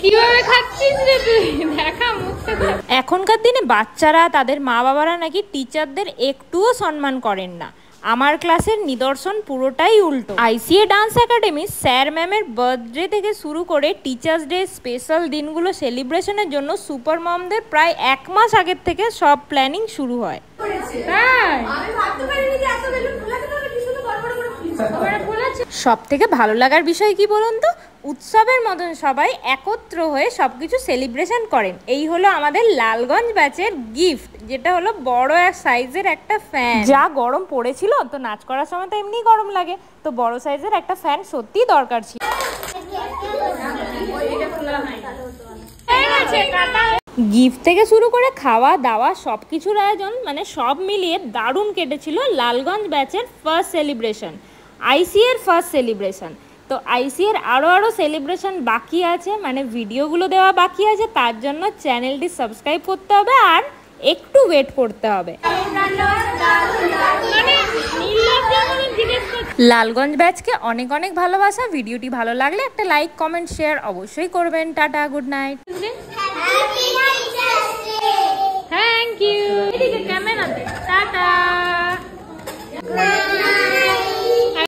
কিভাবে খাচ্ছিস রে তুই? দেখা মুখটা। এখনকার দিনে বাচ্চারা তাদের মা বাবারা নাকি টিচারদের একটুও সম্মান করেন না। আমার ক্লাসের নিদর্শন পুরোটাই উল্টো। আইসিএ ডান্স একাডেমি স্যার ম্যামের বার্থডে থেকে শুরু করে টিচার্স ডে স্পেশাল দিনগুলো সেলিব্রেশনের জন্য সুপার মমদের প্রায় 1 মাস আগের থেকে সব প্ল্যানিং শুরু হয়। সব থেকে ভালো লাগার বিষয় কি বলুন তো, উৎসবের মতন সবাই একত্র হয়ে সবকিছু সেলিব্রেশন করেন। এই হলো আমাদের লালগঞ্জ ব্যাচের গিফট, যেটা হলো বড় এক সাইজের একটা ফ্যান। যা গরম পড়েছিল, তো নাচ করার সময় তো এমনি গরম লাগে, তো বড় সাইজের একটা ফ্যান সত্যিই দরকার ছিল। গিফট থেকে শুরু করে খাওয়া দাওয়া সবকিছুর আয়োজন মানে সব মিলিয়ে দারুণ কেটেছিল লালগঞ্জ ব্যাচের ফার্স্ট সেলিব্রেশন, আইসিএর ফার্স্ট সেলিব্রেশন। তো আইসিএর আরও সেলিব্রেশন বাকি আছে, মানে ভিডিওগুলো দেওয়া বাকি আছে, তার জন্য চ্যানেলটি সাবস্ক্রাইব করতে হবে আর একটু ওয়েট করতে হবে। লালগঞ্জ ব্যাচকে অনেক অনেক ভালোবাসা। ভিডিওটি ভালো লাগলে একটা লাইক কমেন্ট শেয়ার অবশ্যই করবেন। Tata, good night.